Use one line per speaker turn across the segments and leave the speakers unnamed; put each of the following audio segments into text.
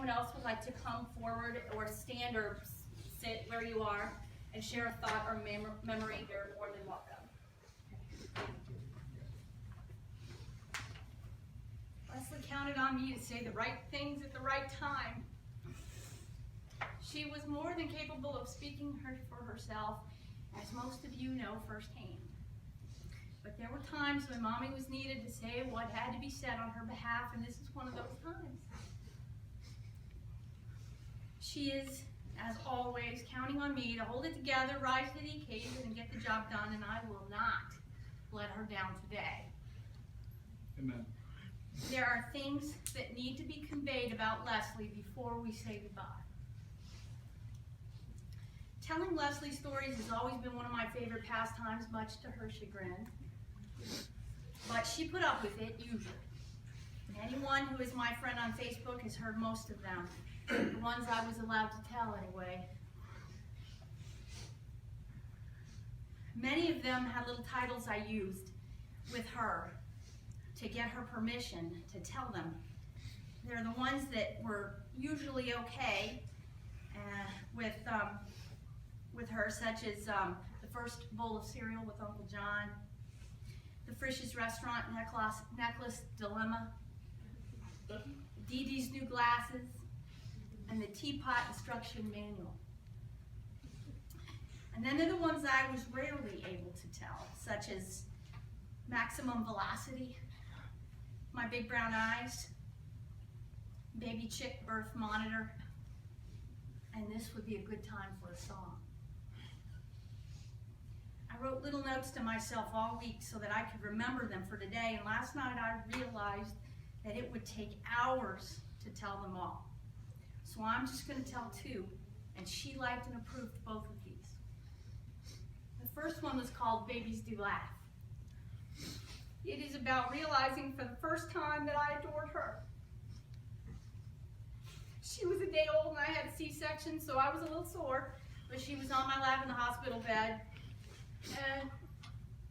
anyone else would like to come forward or stand or sit where you are and share a thought or memory, you're more than welcome. Leslie counted on me to say the right things at the right time. She was more than capable of speaking for herself, as most of you know firsthand. But there were times when Mommy was needed to say what had to be said on her behalf, and this is one of those times. She is, as always, counting on me to hold it together, rise to the occasion, and get the job done, and I will not let her down today.
Amen.
There are things that need to be conveyed about Leslie before we say goodbye. Telling Leslie stories has always been one of my favorite pastimes, much to her chagrin. But she put up with it, usually. Anyone who is my friend on Facebook has heard most of them. The ones I was allowed to tell, anyway. Many of them had little titles I used with her to get her permission to tell them. They're the ones that were usually okay with her, such as the first bowl of cereal with Uncle John, the Frisch's Restaurant necklace dilemma, Dee Dee's new glasses, and the teapot instruction manual. And then there are the ones I was rarely able to tell, such as maximum velocity, my big brown eyes, baby chick birth monitor, and this would be a good time for a song. I wrote little notes to myself all week so that I could remember them for today, and last night I realized that it would take hours to tell them all. So I'm just going to tell two, and she liked and approved both of these. The first one was called Babies Do Laugh. It is about realizing for the first time that I adored her. She was a day old and I had a C-section, so I was a little sore, but she was on my lap in the hospital bed, and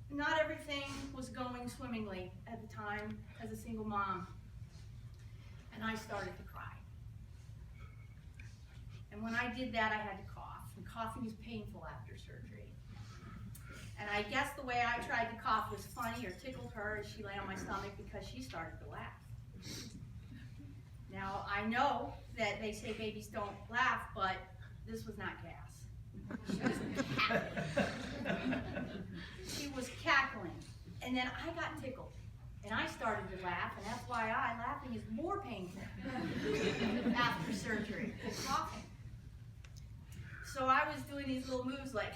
not everything was going swimmingly at the time as a single mom, and I started to cry. And when I did that, I had to cough, and coughing is painful after surgery. And I guess the way I tried to cough was funny or tickled her as she lay on my stomach because she started to laugh. Now, I know that they say babies don't laugh, but this was not gas. She was cackling. She was cackling. And then I got tickled. And I started to laugh, and FYI, laughing is more painful after surgery than coughing. So I was doing these little moves like,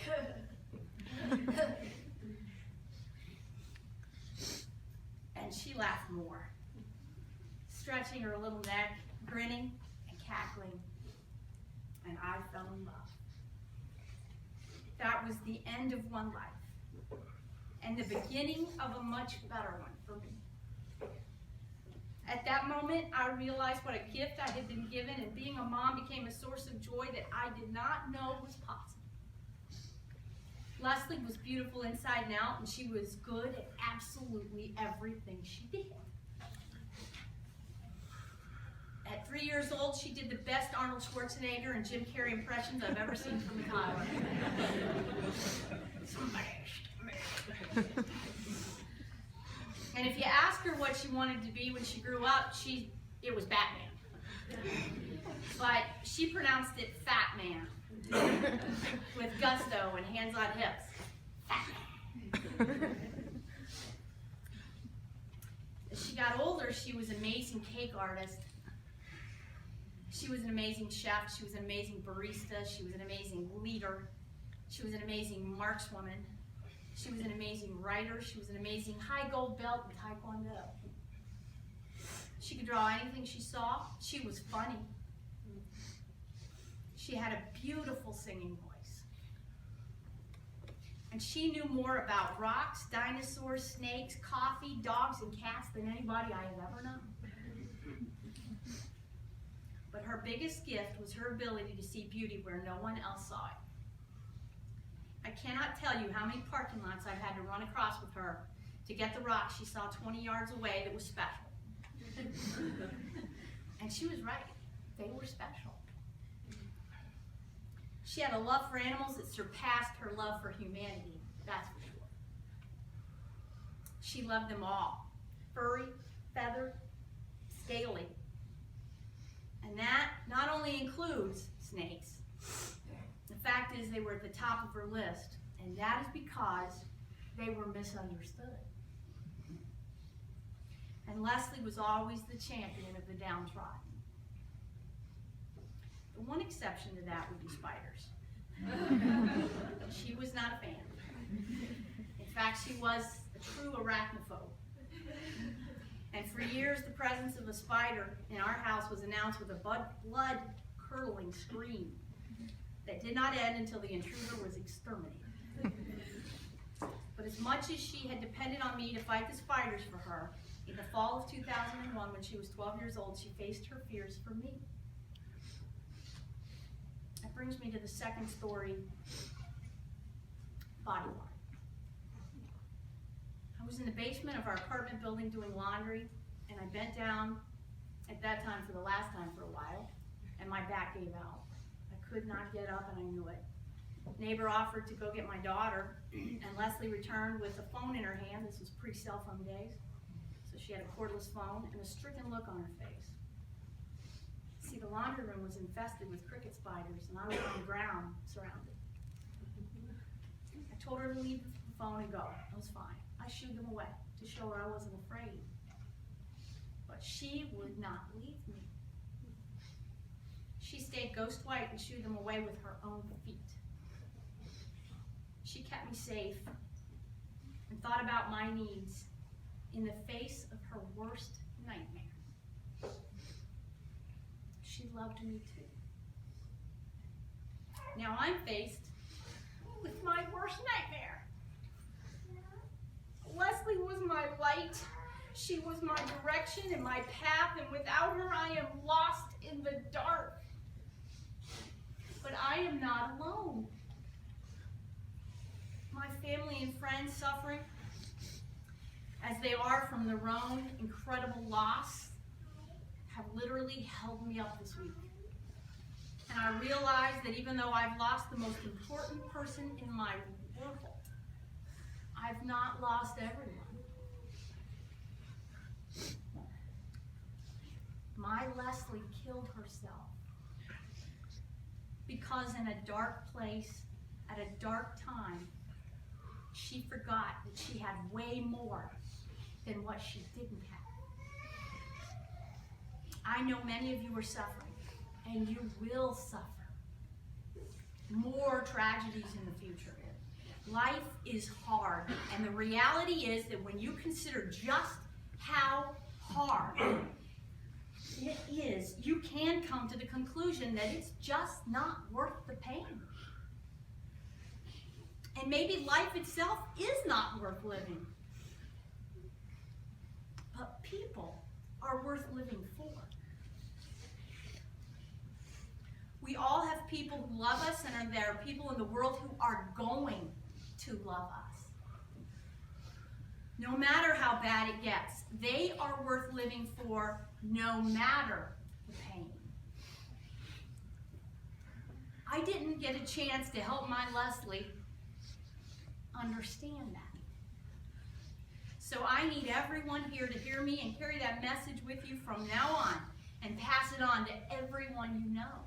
and she laughed more, stretching her little neck, grinning and cackling, and I fell in love. That was the end of one life, and the beginning of a much better one for me. At that moment, I realized what a gift I had been given, and being a mom became a source of joy that I did not know was possible. Leslie was beautiful inside and out, and she was good at absolutely everything she did. At 3 years old, she did the best Arnold Schwarzenegger and Jim Carrey impressions I've ever seen from a toddler. And if you ask her what she wanted to be when she grew up, it was Batman. But she pronounced it Fat Man, with gusto and hands on hips. Fat Man. As she got older, she was an amazing cake artist. She was an amazing chef. She was an amazing barista. She was an amazing leader. She was an amazing markswoman. She was an amazing writer. She was an amazing high gold belt in Taekwondo. She could draw anything she saw. She was funny. She had a beautiful singing voice. And she knew more about rocks, dinosaurs, snakes, coffee, dogs, and cats than anybody I have ever known. But her biggest gift was her ability to see beauty where no one else saw it. I cannot tell you how many parking lots I've had to run across with her to get the rock she saw 20 yards away that was special. And she was right. They were special. She had a love for animals that surpassed her love for humanity, that's for sure. She loved them all, furry, feathered, scaly. And that not only includes snakes. The fact is they were at the top of her list, and that is because they were misunderstood. And Leslie was always the champion of the downtrodden. The one exception to that would be spiders. She was not a fan. In fact, she was a true arachnophobe. And for years, the presence of a spider in our house was announced with a blood-curdling scream that did not end until the intruder was exterminated. But as much as she had depended on me to fight the spiders for her, in the fall of 2001, when she was 12 years old, she faced her fears for me. That brings me to the second story, body water. I was in the basement of our apartment building doing laundry, and I bent down at that time for the last time for a while, and my back gave out. I could not get up, and I knew it. Neighbor offered to go get my daughter, and Leslie returned with a phone in her hand. This was pre-cell phone days. So she had a cordless phone and a stricken look on her face. See, the laundry room was infested with cricket spiders, and I was on the ground, surrounded. I told her to leave the phone and go. It was fine. I shooed them away to show her I wasn't afraid. But she would not leave me. She stayed ghost white and shooed them away with her own feet. She kept me safe and thought about my needs in the face of her worst nightmare. She loved me too. Now I'm faced with my worst nightmare. Leslie was my light. She was my direction and my path, and without her I am lost in the dark. But I am not alone. My family and friends suffering as they are from their own incredible loss have literally held me up this week. And I realize that even though I've lost the most important person in my world, I've not lost everyone. My Leslie killed herself because in a dark place, at a dark time, she forgot that she had way more than what she didn't have. I know many of you are suffering, and you will suffer more tragedies in the future. Life is hard, and the reality is that when you consider just how hard it is, you can come to the conclusion that it's just not worth the pain. And maybe life itself is not worth living. But people are worth living for. We all have people who love us, and there are people in the world who are going to love us. No matter how bad it gets, they are worth living for no matter the pain. I didn't get a chance to help my Leslie understand that. So I need everyone here to hear me and carry that message with you from now on and pass it on to everyone you know.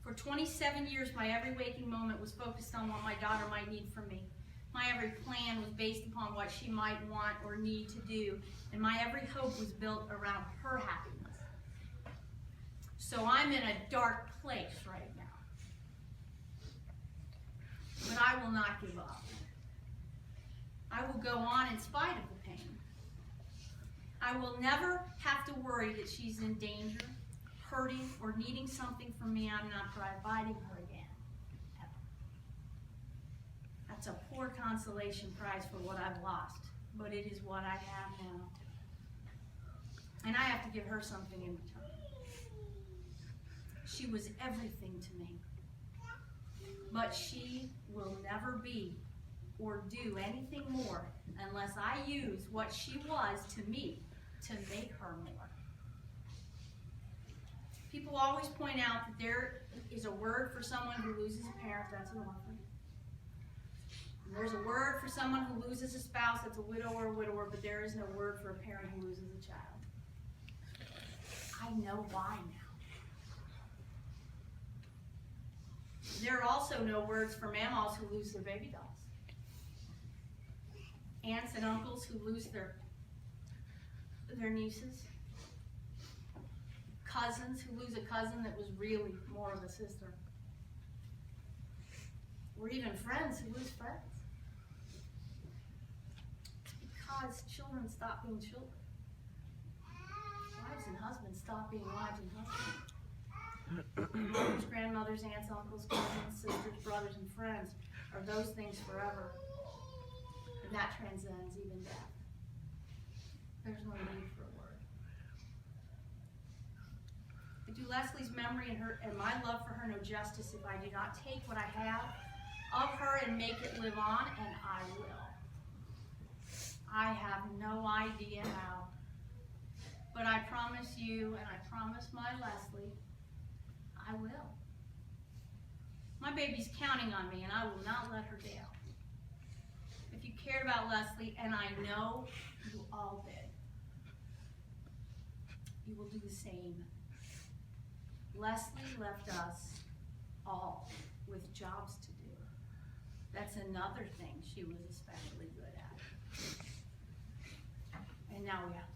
For 27 years, my every waking moment was focused on what my daughter might need from me. My every plan was based upon what she might want or need to do, and my every hope was built around her happiness. So I'm in a dark place right now. But I will not give up. I will go on in spite of the pain. I will never have to worry that she's in danger, hurting, or needing something from me I'm not providing her again, ever. That's a poor consolation prize for what I've lost, but it is what I have now. And I have to give her something in return. She was everything to me, but she will never be or do anything more unless I use what she was to me to make her more. People always point out that there is a word for someone who loses a parent, that's an orphan. And there's a word for someone who loses a spouse, that's a widow or a widower, but there is no word for a parent who loses a child. I know why now. There are also no words for mamas who lose their baby dolls. Aunts and uncles who lose their nieces. Cousins who lose a cousin that was really more of a sister. Or even friends who lose friends. It's because children stop being children. Wives and husbands stop being wives and husbands. Mothers, grandmothers, aunts, uncles, cousins, sisters, brothers, and friends are those things forever. And that transcends even death. There's no need for a word. I do Leslie's memory and my love for her no justice if I do not take what I have of her and make it live on, and I will. I have no idea how. But I promise you, and I promise my Leslie, I will. My baby's counting on me, and I will not let her down. If you cared about Leslie, and I know you all did, you will do the same. Leslie left us all with jobs to do. That's another thing she was especially good at. And now we have